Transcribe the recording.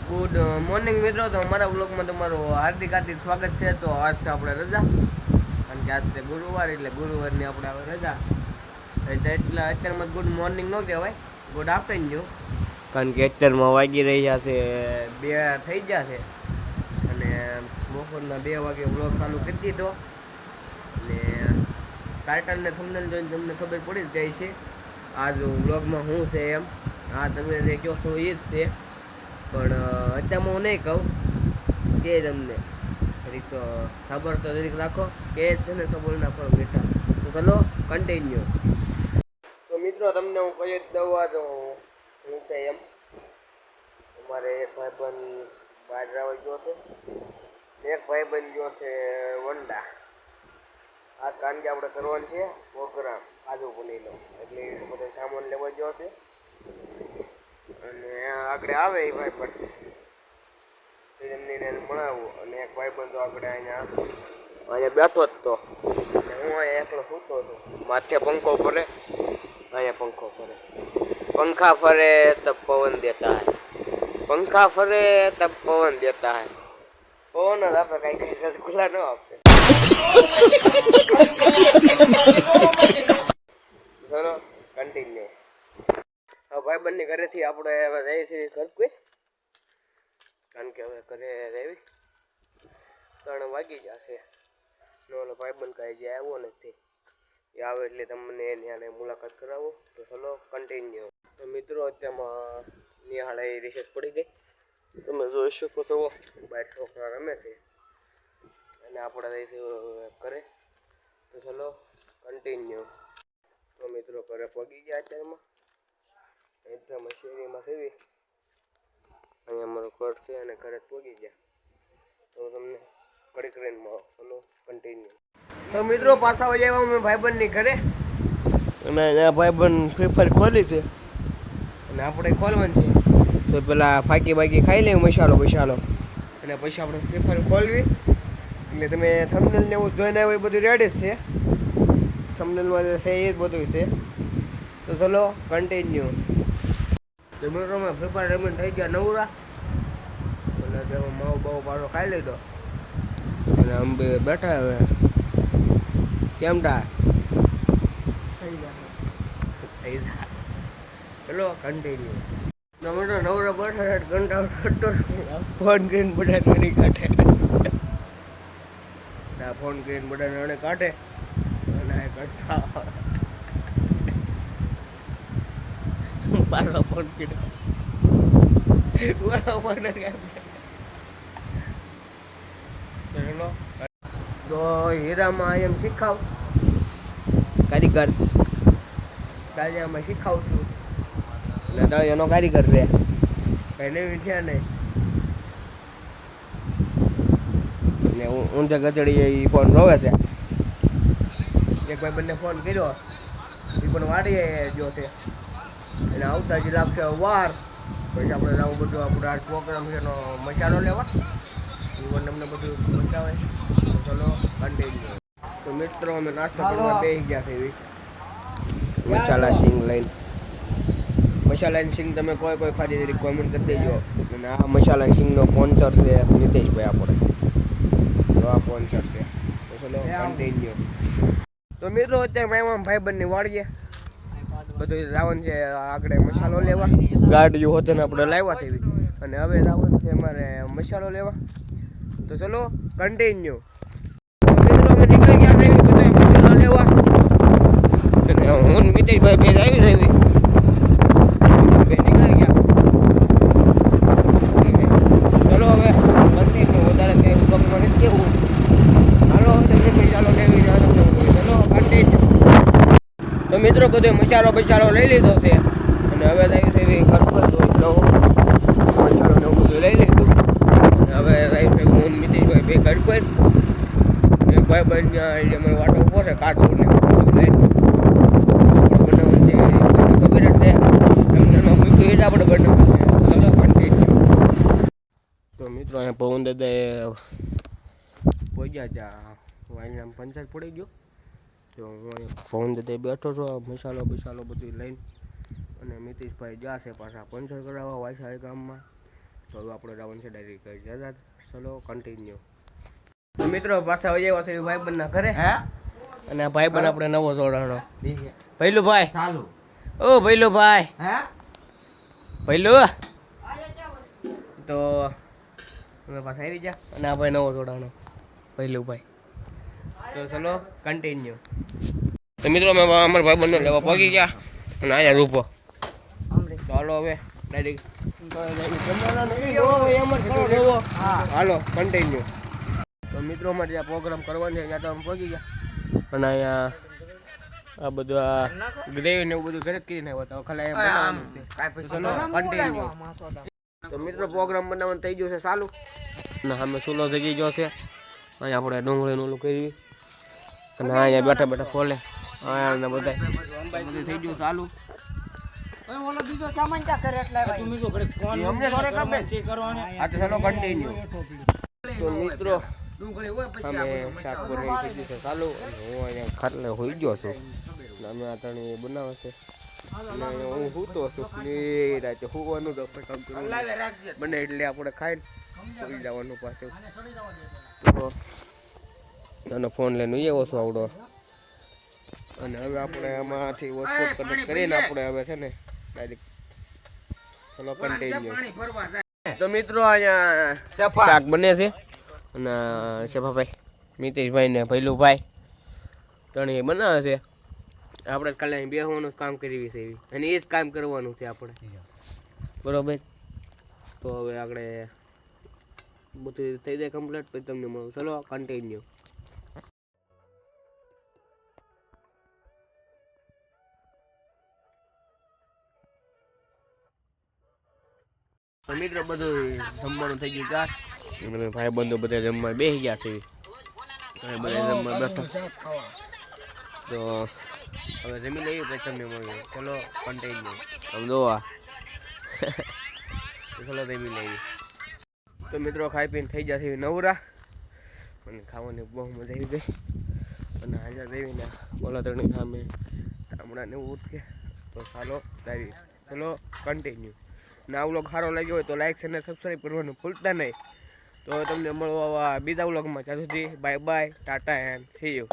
Good morning મિત્રો, તો અમારા બ્લોગમાં તમારું હાર્દિક સ્વાગત છે. તો આજ છે આપણે રજા, કારણ કે આજ છે ગુરુવાર, એટલે ગુરુવારની આપણે હવે રજા. એટલે અત્યારમાં ગુડ મોર્નિંગ ન કહેવાય, ગુડ આફ્ટરનૂન, કારણ કે અત્યારમાં વાગી રહ્યા છે 2 થઈ ગયા છે અને બપોરના 2 વાગે બ્લોગ ચાલુ કરી દીધો. અને ટાઇટલને થંબનેલ જોઈને તમને ખબર પડી જ જાય છે આજ બ્લોગમાં શું છે એમ. હા, તમે જે કહો છો એ જ છે, પણ અત્યારમાં હું નહીં કહું કે તમને જરીક ખબર તો જરીક રાખો કે છે ને સબોલના ફળ મીઠા. તો ચલો કન્ટિન્યુ. તો મિત્રો તમને હું કહી જ દઉં આજ હું છે એમ. અમારે એક ભાઈબંધ બહાર જવા ગયો છે, એક ભાઈબંધ ગયો છે વંડા. આ કારણ કે આપણે કરવાનું છે પ્રોગ્રામ કાજુ પનીરનો, એટલે એ બધો સામાન લેવા ગયો છે. અને આગળ આવે એ ભાઈ પણ એમને મળાવું, અને એક ભાઈ પણ તો આગળ અહીંયા બેઠો જ તો, અને હું અહીંયા એકલો સૂતો છું. માથે પંખો ફરે, અહીંયા પંખો ફરે, પંખા ફરે તબ પવન દેતા હૈ, પંખા ફરે તબ પવન દેતા હૈ. પવન જ આપે, કઈ રસગુલ્લા ન આપે. ચલો કન્ટિન્યુ. ભાઈબંધની ઘરેથી આપણે હવે જઈએ છીએ ઘરકુઈ, કારણ કે હવે ઘરે રહેવી 3 વાગી જશે. ઓલો ભાઈબંધ કાંઈ જે આવ્યો નથી, એ આવે એટલે તમને એની મુલાકાત કરાવો. તો ચલો કન્ટિન્યુ. તો મિત્રો અત્યારમાં નિહાળે રિસેસ પડી ગઈ, તમે જોઈ શકો છો બહાર છોકરા રમે છે, અને આપણે જઈશું ઘરે. તો ચલો કન્ટિન્યુ. તો મિત્રો ઘરે પગી ગયા અત્યારમાં, એકદમ શેરીમાં સેવી અહીંયા અમારું ઘર છે, અને ઘરે પહોંચી ગયા. તો તમને કડીક રહીને મળો. ચલો કન્ટિન્યુ. તો મિત્રો પાછા આવી આવ્યા મેં ભાઈબંધની ઘરે, અને અહીંયા ભાઈબંધ ફ્રી ફાયર ખોલી છે, અને આપણે ખોલવાનું છે. તો પેલા ફાકી બાકી ખાઈ લઈએ મસાલો, અને પછી આપણે ફ્રી ફાયર ખોલવી. એટલે તમે થંબનેલ ને એવું જોઈને આવ્યું, એ બધું રેડી જ છે. થંબનેલમાં જે છે એ જ બધું છે. તો ચલો કન્ટિન્યુ. તો મિત્રો અમે ફ્રી ફાયર રમીને થઈ ગયા નવરા, અને તેમાં માવો બાવો પાછો ખાઈ લીધો, અને અમે બે બેઠા હવે કેમ થાય થઈ જાય. ચલો કન્ટિન્યુ. મિત્રો નવરા બેઠા ઘંટા કરતો ફોન કરીને બધા નાની કાઢે, ફોન કરીને બધા નાને કાઢે, અને કરતા પાડો ફોન કર્યો તો હીરામાં એમ શીખાવ કારીગર, દાળિયામાં શીખાવું છું, એટલે દાળિયાનો કારીગર છે, કઈ નવી છે નહીં. ને ઊંધે ગચડી એ ફોન રોવે છે. એક ભાઈ બંને ફોન કર્યો, એ પણ વાડીએ ગયો છે, એને આવતા જ લાગશે વાર. પછી આપણે જવું બધું આપણે આ પ્રોગ્રામ છે એનો મસાલો લેવા, એ પણ તમને બધું બતાવે. તો ચલો કન્ટિન્યુ. તો મિત્રો અમે નાસ્તો કરવા બેસી ગયા છે એવી મસાલા સિંગ લઈને. મસાલાની સિંગ તમે કોઈ ખાધી તરીકે કોમેન્ટ કરી દેજો. અને આ મસાલા સિંગનો સ્પોન્સર છે નીતેશભાઈ આપણે, તો આ સ્પોન્સર છે. તો ચલો કન્ટિન્યુ. તો મિત્રો અત્યારે ભાઈબંધની વાડીએ બધું જવાનું છે આગળ મસાલો લેવા. ગાડીઓ હોતે ને આપણે લાવ્યા છે, અને હવે જવાનું છે અમારે મસાલો લેવા. તો ચલો કન્ટિન્યુ. મિત્રો અમે નીકળી ગયા છે બધો મસાલો લેવા, અને હું મિતેશભાઈ બે આવી રહી બે નીકળી ગયા. ચલો હવે કન્ટિન્યુ. વધારે કંઈ ગમમાં નથી કેવું. હાલો તમને મસાલો લેવી જાય. ચલો કન્ટિન્યુ. તો મિત્રો બધો મસાલો લઈ લીધો છે, અને હવે જાય છે એવી ખરખર મસાલો ને એવું બધું લઈ લીધું. અને હવે જાય છે હું મિતેશભાઈ બે ખરખર, ને ભાઈ બંધ અમારે વાટો ઉભો છે કાઢવું ને લઈને બનાવવાનું છે. ખબર જ છે તમને મૂક્યું એ જ આપણે બનાવવાનું છે. ચલો કન્ટિન્યુ. તો મિત્રો અહીંયા પવન દાદાએ પહોંચ્યા ત્યાં વાયનામાં પંચર પડી ગયો. તો હું ફોન દે બેઠો છો મસાલો બધું લઈને, અને મિતેશભાઈ ગયા છે પાછા પંચર કરાવવા વાયસાઈ ગામમાં. તો હવે આપણે જવાનું છે ડાયરેક્ટ જતા. ચલો કન્ટિન્યુ. મિત્રો પાછા વહી આવ્યા છે ભાઈબંધના ઘરે. અને આ ભાઈબંધ આપણે નવો જોડાણો ભૈલું ભાઈ. ચાલુ ઓ ભૈલું ભાઈ. ભૈલું તો અમે પાછા આવી ગયા. અને આ ભાઈ નવો જોડાણો ભૈલું ભાઈ. તો ચલો કન્ટિન્યુ. તો મિત્રો અમે અમારા ભાઈબંધને લેવા પહોંચી ગયા. અને અહીંયા રૂપો. તો હાલો હવે ડાયરેક્ટ હાલો કન્ટિન્યુ. તો મિત્રો અમારે જ્યાં પ્રોગ્રામ કરવાનો છે ત્યાં તો અમે પહોંચી ગયા. અને અહીંયા આ બધા ગ્રેવી ને એવું બધું ઘરે જ કરીને આવ્યા હતા. ખાલી કન્ટિન્યુ. તો મિત્રો પ્રોગ્રામ બનાવવાનું થઈ ગયું છે ચાલુ. અને સામે ચૂલો જગી ગયો છે. અહીંયા આપણે ડુંગળીનું ઓલું કરવી. અને અહીંયા બેઠા બેઠા ખોલે અહીંયા બધા બધું થઈ ગયું ચાલુ. બીજો સામાન ક્યાં કરે એટલે અમને થોડે કામ છે કરવાને. આ તો ચાલો કન્ટિન્યુ. તો મિત્રો અમે શાક બનાવી દીધું છે ચાલુ. અને હું અહીંયા ખાટલે હોઈ ગયો છું. અમે આ ત્રણેય બનાવે છે. અને હું સૂતો છું. રાતે હોવાનું તો કામ કરવું બને એટલે આપણે ખાઈને હોઈ જવાનું પાછું. તો એનો ફોન લઈને એવો છું આવડો. અને હવે આપણે આમાંથી વોટ્સએપ કનેક્ટ કરીને આપણે હવે છે ને ડાયરેક્ટ ચલો કન્ટિન્યુ. તો મિત્રો અહીંયા શાક બને છે. અને શેફાભાઈ મિતેશભાઈ ને ભૈલુભાઈ ત્રણેય બનાવે છે. આપણે ખાલી અહીં બેસવાનું કામ કરવી છે એવી. અને એ જ કામ કરવાનું છે આપણે બરોબર. તો હવે આપણે બધું થઈ જાય કમ્પ્લીટ પછી તમને મળું. ચલો કન્ટિન્યુ. મિત્રો બધું જમવાનું થઈ ગયું ચાર. ભાઈ બંધુ બધા જમવા બેસી ગયા છે. બધા જમવા બેઠા. તો હવે જમી લઈએ પછી તમને મળ્યું. ચલો કન્ટિન્યુ. આમ જોવા ચલો જમી લઈએ. તો મિત્રો ખાઈ પીને થઈ જશે નવરા. અને ખાવાની બહુ મજા આવી ગઈ. અને હાજર દેવીને બોલા ત્રણની સામે હમણાં એવું ઉઠકે. તો ચાલો જાવી. ચલો કન્ટિન્યુ. ના વ્લોગ સારો લાગ્યો હોય તો લાઈક અને સબસ્ક્રાઈબ કરવાનું ભૂલતા નહીં. તો તમને મળવા બીજા વ્લોગમાં. ત્યાં સુધી bye bye, Tata and C you.